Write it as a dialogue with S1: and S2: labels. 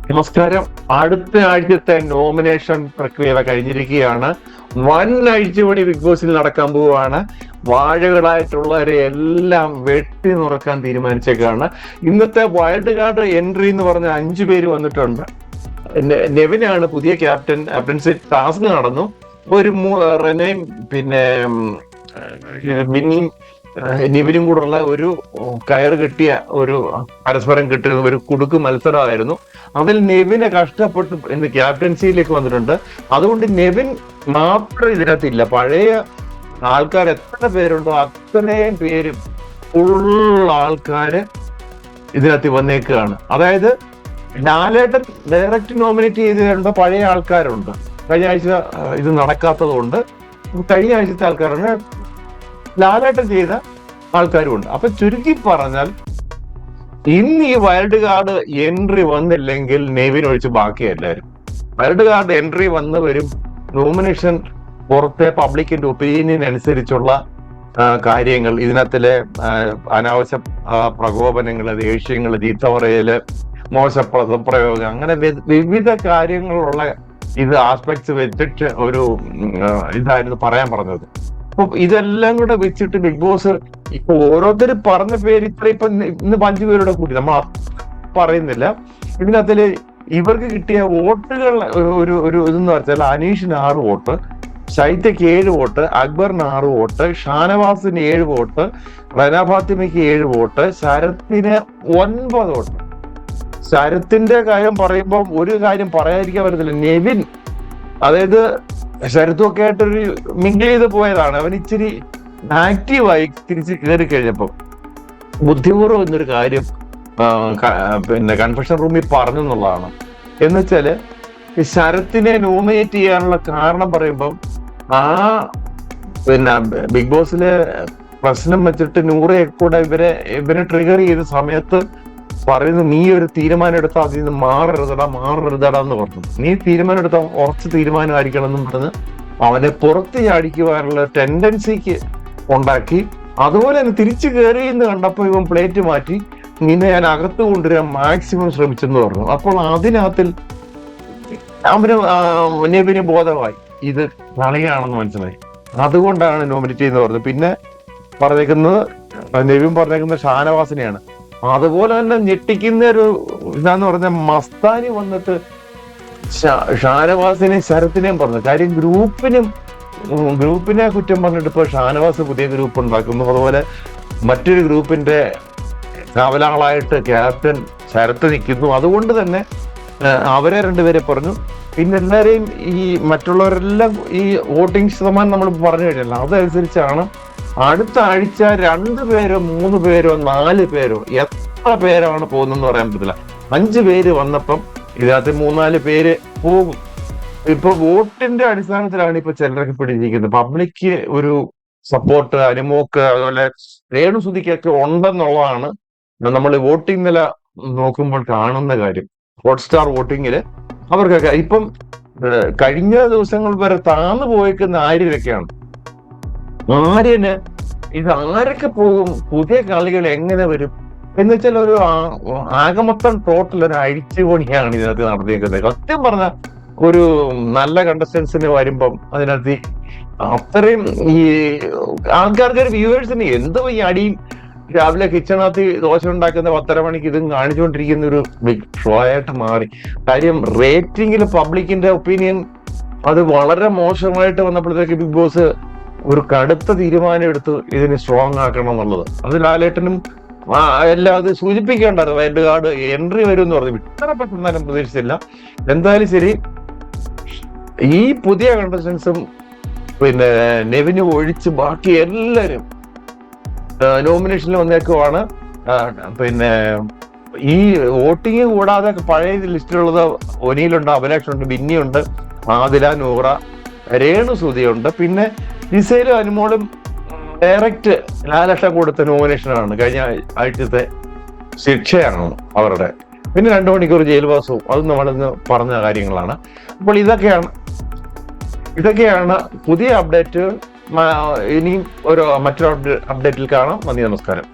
S1: നമസ്കാരം. അടുത്ത ആഴ്ചത്തെ നോമിനേഷൻ പ്രക്രിയ കഴിഞ്ഞിരിക്കുകയാണ്. വൻ അഴിച്ചുപണി ബിഗ് ബോസിൽ നടക്കാൻ പോവുകയാണ്. വാഴകളായിട്ടുള്ളവരെ എല്ലാം വെട്ടി നുറക്കാൻ തീരുമാനിച്ചേക്കാണ്. ഇന്നത്തെ വൈൽഡ് കാർഡ് എൻട്രി എന്ന് പറഞ്ഞ 5 പേര് വന്നിട്ടുണ്ട്. നെവിനാണ് പുതിയ ക്യാപ്റ്റൻസി ടാസ്ക് നടന്നു. ഒരു റെനയും പിന്നെ മിന്നിയും നിവിനും കൂടെയുള്ള ഒരു കയറ് കെട്ടിയ ഒരു പരസ്പരം കിട്ടിയ ഒരു കുടുക്ക് മത്സരമായിരുന്നു. അതിൽ നെവിനെ കഷ്ടപ്പെട്ട് ഇന്ന് ക്യാപ്റ്റൻസിയിലേക്ക് വന്നിട്ടുണ്ട്. അതുകൊണ്ട് നെവിൻ മാത്രം ഇതിനകത്തില്ല. പഴയ ആൾക്കാർ എത്ര പേരുണ്ടോ അത്രയും പേര് ഫുൾ ആൾക്കാര് ഇതിനകത്ത് വന്നേക്കുകയാണ്. അതായത് ലാലേട്ടൻ ഡയറക്റ്റ് നോമിനേറ്റ് ചെയ്തിട്ടുണ്ട്. പഴയ ആൾക്കാരുണ്ട്. കഴിഞ്ഞ ആഴ്ച ഇത് നടക്കാത്തത് കൊണ്ട് കഴിഞ്ഞ ആഴ്ചത്തെ ആൾക്കാരാണ്. ലാലേട്ടൻ ചെയ്ത ആൾക്കാരുമുണ്ട്. അപ്പൊ ചുരുക്കി പറഞ്ഞാൽ ഇന്ന് ഈ വൈൽഡ് കാർഡ് എൻട്രി വന്നില്ലെങ്കിൽ നെവിൻ ഒഴിച്ച് ബാക്കി എല്ലാവരും വൈൽഡ് കാർഡ് എൻട്രി വന്ന് വരും. നോമിനേഷൻ പുറത്തെ പബ്ലിക്കിന്റെ ഒപ്പീനിയൻ അനുസരിച്ചുള്ള കാര്യങ്ങൾ, ഇതിനകത്തിലെ അനാവശ്യ പ്രകോപനങ്ങള്, ദേഷ്യങ്ങള്, ചീത്തപറയല്, മോശ പദപ്രയോഗം, അങ്ങനെ വിവിധ കാര്യങ്ങളുള്ള ഇത് ആസ്പെക്ട്സ് വെച്ചിട്ട് ഒരു ഇതായിരുന്നു പറയാൻ പറഞ്ഞത്. അപ്പൊ ഇതെല്ലാം കൂടെ വെച്ചിട്ട് ബിഗ് ബോസ് ഇപ്പൊ ഓരോരുത്തർ പറഞ്ഞ പേര് ഇപ്പൊ ഇന്ന് 5 പേരുടെ കൂടി നമ്മൾ പറയുന്നില്ല. ഇതിനകത്തില് ഇവർക്ക് കിട്ടിയ വോട്ടുകൾ ഒരു ഇതെന്ന് വെച്ചാൽ അനീഷിന് 6 വോട്ട്, ശൈത്യക്ക് 7 വോട്ട്, അക്ബറിന് 6 വോട്ട്, ഷാനവാസിന് 7 വോട്ട്, റന ഫാത്തിമയ്ക്ക് 7 വോട്ട്, ശരത്തിന് 9 വോട്ട്. ശരത്തിന്റെ കാര്യം പറയുമ്പോൾ ഒരു കാര്യം പറയാതിരിക്കാൻ പറ്റത്തില്ല. നെവിൻ, അതായത് ശരത്തുമൊക്കെ ആയിട്ടൊരു മിങ്കിൾ ചെയ്ത് പോയതാണ്. അവൻ ഇച്ചിരി ആക്റ്റീവായി തിരിച്ച് കയറി കഴിഞ്ഞപ്പോ ബുദ്ധിപൂർവ്വം എന്നൊരു കാര്യം പിന്നെ കൺഫെഷൻ റൂമിൽ പറഞ്ഞു എന്നുള്ളതാണ്. എന്നുവെച്ചാല് ശരത്തിനെ നോമിനേറ്റ് ചെയ്യാനുള്ള കാരണം പറയുമ്പം പിന്നെ ബിഗ് ബോസിലെ പ്രശ്നം വെച്ചിട്ട് നൂറെ കൂടെ ഇവരെ ട്രിഗർ ചെയ്ത സമയത്ത് പറയുന്നു, നീ ഒരു തീരുമാനം എടുത്താൽ അതിൽ നിന്ന് മാറരുതടാ എന്ന് പറഞ്ഞു. നീ തീരുമാനം എടുത്താൽ ഉറച്ച് തീരുമാനമായിരിക്കണം എന്നും പറഞ്ഞ് അവനെ പുറത്ത് ചാടിക്കുവാനുള്ള ടെൻഡൻസിക്ക് ഉണ്ടാക്കി. അതുപോലെ തന്നെ തിരിച്ചു കയറി എന്ന് കണ്ടപ്പോൾ ഇവൻ പ്ലേറ്റ് മാറ്റി നിന്നെ ഞാൻ അകത്ത് കൊണ്ടുവരാൻ മാക്സിമം ശ്രമിച്ചെന്ന് പറഞ്ഞു. അപ്പോൾ അതിനകത്തിൽ നെവിന് ബോധമായി ഇത് കളിയാണെന്ന് മനസ്സിലായി. അതുകൊണ്ടാണ് നോമിനേറ്റ് ചെയ്യുന്നത് പറഞ്ഞത്. പിന്നെ നെവിൻ പറഞ്ഞേക്കുന്നത് ഷാനവാസിനെയാണ്. അതുപോലെ തന്നെ ഞെട്ടിക്കുന്ന ഒരു ഇതാന്ന് പറഞ്ഞ മസ്താനി വന്നിട്ട് ഷാനവാസിനെ ശരത്തിനെയും പറഞ്ഞു. കാര്യം ഗ്രൂപ്പിനെ കുറ്റം പറഞ്ഞിട്ട് ഇപ്പൊ ഷാനവാസ് പുതിയ ഗ്രൂപ്പ് ഉണ്ടാക്കുന്നു. അതുപോലെ മറ്റൊരു ഗ്രൂപ്പിന്റെ കാവലാളായിട്ട് ക്യാപ്റ്റൻ ശരത്ത് നിൽക്കുന്നു. അതുകൊണ്ട് തന്നെ അവരെ 2 പേരെ പറഞ്ഞു. പിന്നെ എല്ലാരെയും ഈ മറ്റുള്ളവരെല്ലാം ഈ വോട്ടിംഗ് ശതമാനം നമ്മൾ പറഞ്ഞു കഴിഞ്ഞല്ലോ, അതനുസരിച്ചാണ് അടുത്ത ആഴ്ച 2 പേരോ 3 പേരോ 4 പേരോ എത്ര പേരാണ് പോകുന്നതെന്ന് പറയാൻ പറ്റില്ല. 5 പേര് വന്നപ്പം ഇതിനകത്ത് 3-4 പേര് പോകും. ഇപ്പൊ വോട്ടിന്റെ അടിസ്ഥാനത്തിലാണ് ഇപ്പൊ ചിലരൊക്കെ പിടിച്ചിരിക്കുന്നത്. പബ്ലിക്ക് ഒരു സപ്പോർട്ട് അനുമോക്ക് അതുപോലെ രേണുസുതിക്കൊക്കെ ഉണ്ടെന്നുള്ളതാണ് നമ്മൾ വോട്ടിംഗ് നില നോക്കുമ്പോൾ കാണുന്ന കാര്യം. ഹോട്ട്സ്റ്റാർ വോട്ടിങ്ങില് അവർക്കൊക്കെ ഇപ്പം കഴിഞ്ഞ ദിവസങ്ങൾ വരെ താന്നു പോയേക്കുന്ന ആര്യരൊക്കെയാണ്. ആര്യന് ഇത് ആരൊക്കെ പോകും, പുതിയ കളികൾ എങ്ങനെ വരും എന്ന് വെച്ചാൽ ഒരു ആകമൊത്തം ടോട്ടൽ ഒരു അഴിച്ചുപണിയാണ് ഇതിനകത്ത് നടത്തിയേക്കുന്നത്. സത്യം പറഞ്ഞ ഒരു നല്ല കണ്ടസ്റ്റൻസിന് വരുമ്പം അതിനകത്ത് അത്രയും ഈ ആൾക്കാർക്ക് വ്യൂവേഴ്സിന് എന്തോ ഈ അടിയും രാവിലെ കിച്ചണകത്ത് ദോശ ഉണ്ടാക്കുന്ന 10:30 മണിക്ക് ഇതും കാണിച്ചുകൊണ്ടിരിക്കുന്ന ഒരു ബിഗ് ഷോ ആയിട്ട് മാറി. കാര്യം റേറ്റിംഗിൽ പബ്ലിക്കിന്റെ ഒപ്പീനിയൻ അത് വളരെ മോശമായിട്ട് വന്നപ്പോഴത്തേക്ക് ബിഗ് ബോസ് ഒരു കടുത്ത തീരുമാനം എടുത്ത് ഇതിന് സ്ട്രോങ് ആക്കണം എന്നുള്ളത്. അത് ലാലേട്ടനും എല്ലാം അത് സൂചിപ്പിക്കേണ്ടത്. വൈൽഡ് കാർഡ് എൻട്രി വരും എന്ന് പറഞ്ഞു. ഇത്ര പെട്ടെന്നാലും പ്രതീക്ഷിച്ചില്ല. എന്തായാലും ശരി, ഈ പുതിയ കണ്ടസ്റ്റൻസും പിന്നെ നെവിന് ഒഴിച്ച് ബാക്കി എല്ലാവരും നോമിനേഷനിൽ വന്നേക്കുവാണ്. പിന്നെ ഈ വോട്ടിങ് കൂടാതെ പഴയ ലിസ്റ്റിലുള്ളത് ഒനിയിലുണ്ട്, അഭിലാഷുണ്ട്, ബിന്നിയുണ്ട്, ആദില, നൂറ, രേണുസുതിയുണ്ട്. പിന്നെ ജിസയിലും അനുമോളും ഡയറക്റ്റ് ലാലക്ഷ കൊടുത്ത നോമിനേഷനാണ്. കഴിഞ്ഞ ആഴ്ചത്തെ ശിക്ഷയാണ് അവരുടെ. പിന്നെ 2 മണിക്കൂർ ജയിൽവാസവും അത് നമ്മളിന്ന് പറഞ്ഞ കാര്യങ്ങളാണ്. അപ്പോൾ ഇതൊക്കെയാണ് പുതിയ അപ്ഡേറ്റ്. ഇനിയും മറ്റൊരു അപ്ഡേറ്റിൽ കാണാം. നന്ദി, നമസ്കാരം.